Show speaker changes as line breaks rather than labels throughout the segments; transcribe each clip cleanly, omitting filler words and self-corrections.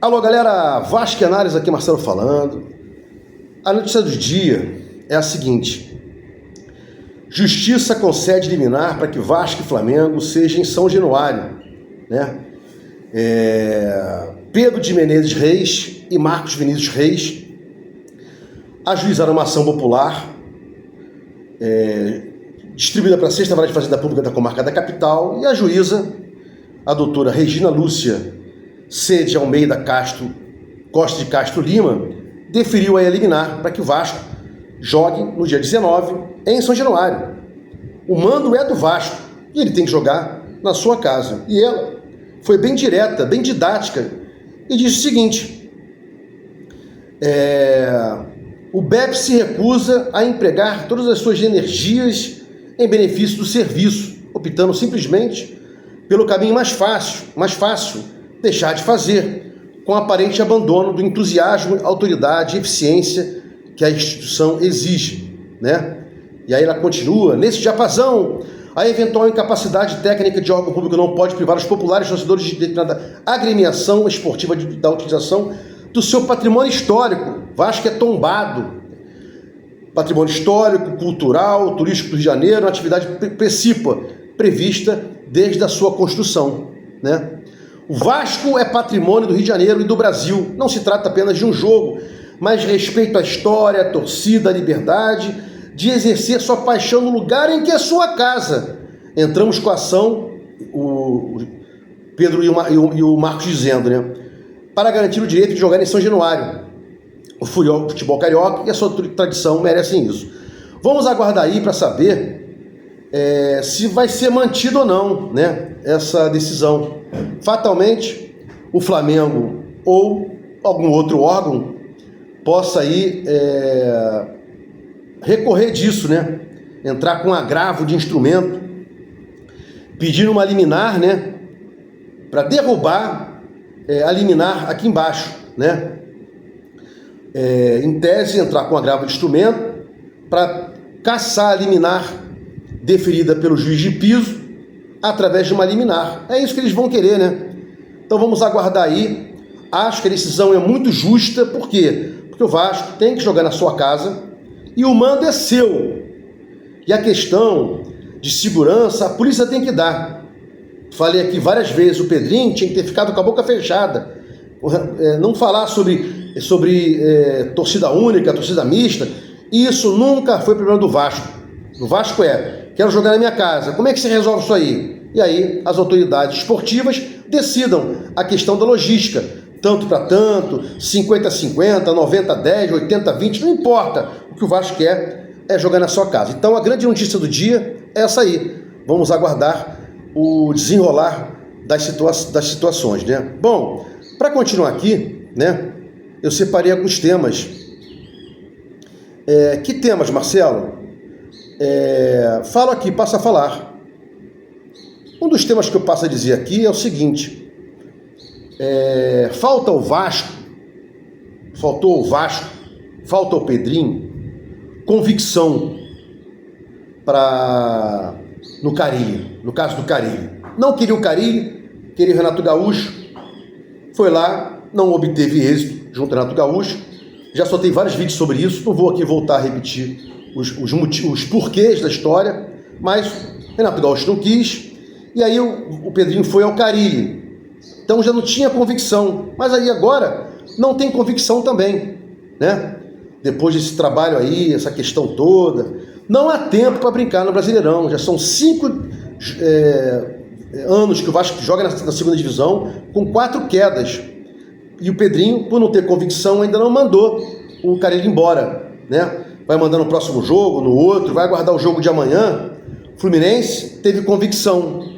Alô galera, Vascanários aqui, Marcelo falando. A notícia do dia é a seguinte: Justiça concede liminar para que Vasco e Flamengo sejam em São Januário, né? Pedro de Menezes Reis e Marcos Vinícius Reis ajuizaram uma ação popular distribuída para a Sexta Vara de Fazenda Pública da Comarca da Capital, e a juíza, a doutora Regina Lúcia C. de Almeida Costa de Castro Lima, deferiu a liminar para que o Vasco jogue no dia 19 em São Januário. O mando é do Vasco e ele tem que jogar na sua casa. E ela foi bem direta, bem didática, e disse o seguinte: o BEP se recusa a empregar todas as suas energias em benefício do serviço, optando simplesmente pelo caminho mais fácil, deixar de fazer, com aparente abandono do entusiasmo, autoridade e eficiência que a instituição exige, né? E aí ela continua: nesse diapasão, a eventual incapacidade técnica de órgão público não pode privar os populares torcedores de determinada agremiação esportiva da utilização do seu patrimônio histórico. Vasco é tombado. Patrimônio histórico, cultural, turístico do Rio de Janeiro, uma atividade precípua, prevista desde a sua construção, né? O Vasco é patrimônio do Rio de Janeiro e do Brasil. Não se trata apenas de um jogo, mas de respeito à história, à torcida, à liberdade de exercer sua paixão no lugar em que é sua casa. Entramos com a ação, o Pedro e o Marcos dizendo, né? Para garantir o direito de jogar em São Januário. O futebol carioca e a sua tradição merecem isso. Vamos aguardar aí para saber se vai ser mantido ou não, né, essa decisão. Fatalmente, o Flamengo ou algum outro órgão possa aí recorrer disso, né? Entrar com agravo de instrumento, pedir uma liminar, né? Para derrubar a liminar aqui embaixo, né? Em tese, entrar com agravo de instrumento para cassar a liminar deferida pelo juiz de piso através de uma liminar. É isso que eles vão querer, né? Então vamos aguardar aí. Acho que a decisão é muito justa. Por quê? Porque o Vasco tem que jogar na sua casa e o mando é seu. E a questão de segurança, a polícia tem que dar. Falei aqui várias vezes, o Pedrinho tinha que ter ficado com a boca fechada. Não falar sobre torcida única, torcida mista. Isso nunca foi problema do Vasco. O Vasco quero jogar na minha casa. Como é que se resolve isso aí? E aí as autoridades esportivas decidam a questão da logística. Tanto para tanto, 50-50, 90-10, 80-20, não importa. O que o Vasco quer é jogar na sua casa. Então a grande notícia do dia é essa aí. Vamos aguardar o desenrolar das situações, né? Bom, para continuar aqui, né, eu separei alguns temas. Que temas, Marcelo? Falo aqui, passo a falar. Um dos temas que eu passo a dizer aqui é o seguinte: faltou o Vasco, falta o Pedrinho, convicção no Carille, no caso do Carille. Não queria o Carille, queria o Renato Gaúcho, foi lá, não obteve êxito junto ao Renato Gaúcho. Já soltei vários vídeos sobre isso, não vou aqui voltar a repetir os porquês da história, mas Renato Gaúcho não quis, e aí o Pedrinho foi ao Carille. Então já não tinha convicção, mas aí agora não tem convicção também, né? Depois desse trabalho aí, essa questão toda, não há tempo para brincar no Brasileirão. Já são 5 anos que o Vasco joga na segunda divisão, com 4 quedas. E o Pedrinho, por não ter convicção, ainda não mandou o Carille embora, né? Vai mandar no próximo jogo, no outro, vai aguardar o jogo de amanhã. Fluminense teve convicção.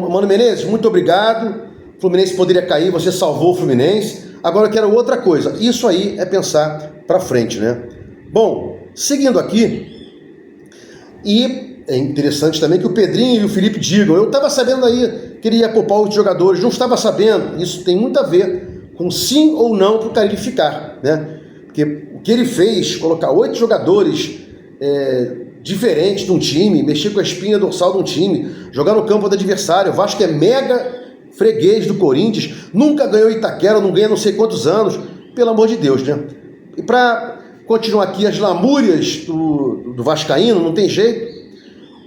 Mano Menezes, muito obrigado. Fluminense poderia cair, você salvou o Fluminense. Agora eu quero outra coisa. Isso aí é pensar para frente, né? Bom, seguindo aqui, e é interessante também que o Pedrinho e o Felipe digam: eu estava sabendo aí que ele ia poupar os jogadores, não estava sabendo. Isso tem muito a ver com sim ou não para o Carille ficar, né? Porque o que ele fez, colocar 8 jogadores diferentes de um time, mexer com a espinha dorsal de um time, jogar no campo do adversário. O Vasco é mega freguês do Corinthians, nunca ganhou Itaquera, não ganha não sei quantos anos, pelo amor de Deus, né? E para continuar aqui as lamúrias do vascaíno, não tem jeito.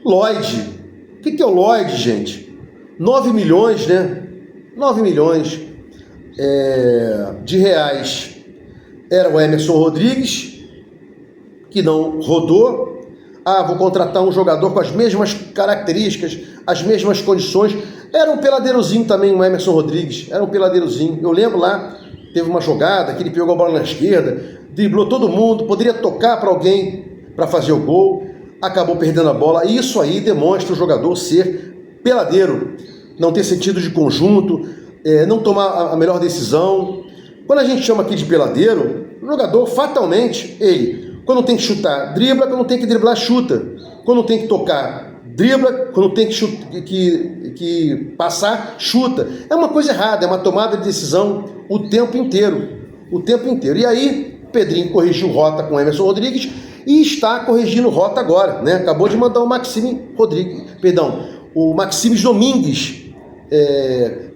Lloyd, o que é o Lloyd, gente? 9 milhões, né? 9 milhões de reais. Era o Emerson Rodrigues, que não rodou. Ah, vou contratar um jogador com as mesmas características, as mesmas condições. Era um peladeirozinho também, o Emerson Rodrigues. Era um peladeirozinho. Eu lembro lá, teve uma jogada que ele pegou a bola na esquerda, driblou todo mundo, poderia tocar para alguém para fazer o gol, acabou perdendo a bola. E isso aí demonstra o jogador ser peladeiro, não ter sentido de conjunto, não tomar a melhor decisão. Quando a gente chama aqui de peladeiro, o jogador fatalmente, ele, quando tem que chutar, dribla, quando tem que driblar, chuta. Quando tem que tocar, dribla, quando tem que passar, chuta. É uma coisa errada, é uma tomada de decisão o tempo inteiro. O tempo inteiro. E aí, Pedrinho corrigiu rota com o Emerson Rodrigues e está corrigindo rota agora, né? Acabou de mandar o o Maximes Domingues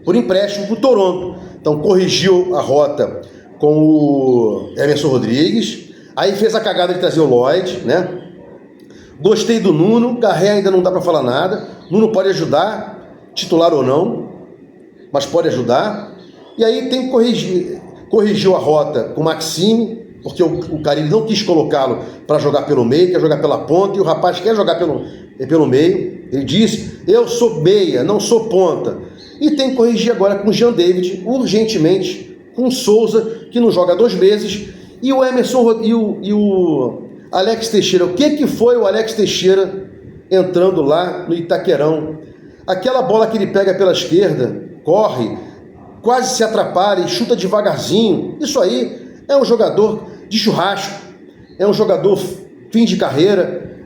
por empréstimo para o Toronto. Então corrigiu a rota com o Emerson Rodrigues, aí fez a cagada de trazer o Lloyd, né? Gostei do Nuno, Garré ainda não dá para falar nada. Nuno pode ajudar, titular ou não, mas pode ajudar. E aí tem que corrigiu a rota com o Maxime, porque o Carille não quis colocá-lo para jogar pelo meio, quer jogar pela ponta, e o rapaz quer jogar pelo meio. Ele disse, eu sou meia, não sou ponta. E tem que corrigir agora com o Jean David, urgentemente, com o Souza, que não joga há 2 meses, e o Emerson e o Alex Teixeira. O que foi o Alex Teixeira entrando lá no Itaquerão? Aquela bola que ele pega pela esquerda, corre, quase se atrapalha e chuta devagarzinho. Isso aí é um jogador de churrasco, é um jogador fim de carreira,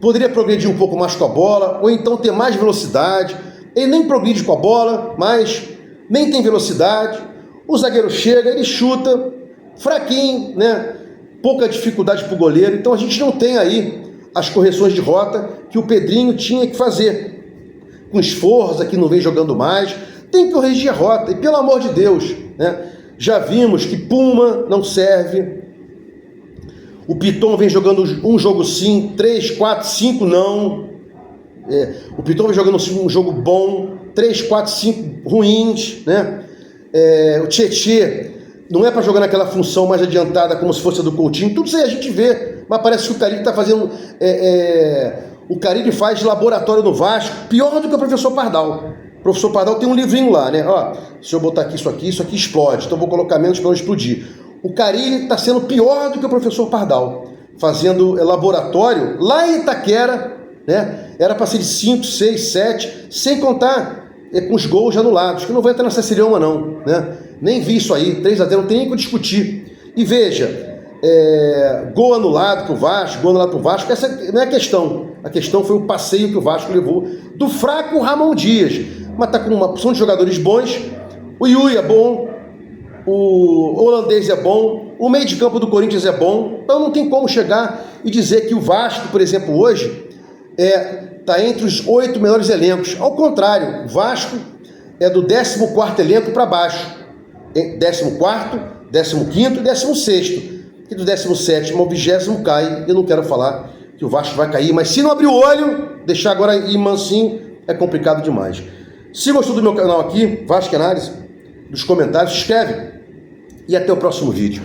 poderia progredir um pouco mais com a bola, ou então ter mais velocidade. Ele nem progride com a bola, mas nem tem velocidade. O zagueiro chega, ele chuta, fraquinho, né? Pouca dificuldade para o goleiro. Então a gente não tem aí as correções de rota que o Pedrinho tinha que fazer. Com esforço, que não vem jogando mais, tem que corrigir a rota. E pelo amor de Deus, né? Já vimos que Puma não serve. O Piton vem jogando um jogo sim, 3, 4, 5 não. O Piton vem jogando um jogo bom, 3, 4, 5 ruins, né? O Tietê não é para jogar naquela função mais adiantada como se fosse a do Coutinho. Tudo isso aí a gente vê, mas parece que o Carille está fazendo... o Carille faz laboratório no Vasco, pior do que o professor Pardal. O professor Pardal tem um livrinho lá, né? Ó, se eu botar aqui isso aqui explode, então eu vou colocar menos para não explodir. O Carille está sendo pior do que o professor Pardal, fazendo laboratório lá em Itaquera, né? Era para ser de 5, 6, 7, sem contar com os gols anulados, que não vai entrar nessa cilhoma não, né? Nem vi isso aí, 3-0, não tem nem o que discutir. E veja, gol anulado para o Vasco, essa não é a questão. A questão foi o passeio que o Vasco levou do fraco Ramon Dias. Mas está com uma opção de jogadores bons. O Yui é bom, o holandês é bom, o meio de campo do Corinthians é bom. Então não tem como chegar e dizer que o Vasco, por exemplo, hoje está entre os 8 melhores elencos. Ao contrário, o Vasco é do 14º elenco para baixo. 14º, 15º e 16º. E do 17º ao 20º cai. Eu não quero falar que o Vasco vai cair, mas se não abrir o olho, deixar agora ir mansinho, é complicado demais. Se gostou do meu canal aqui, Vasco Análise, dos comentários, se inscreve e até o próximo vídeo.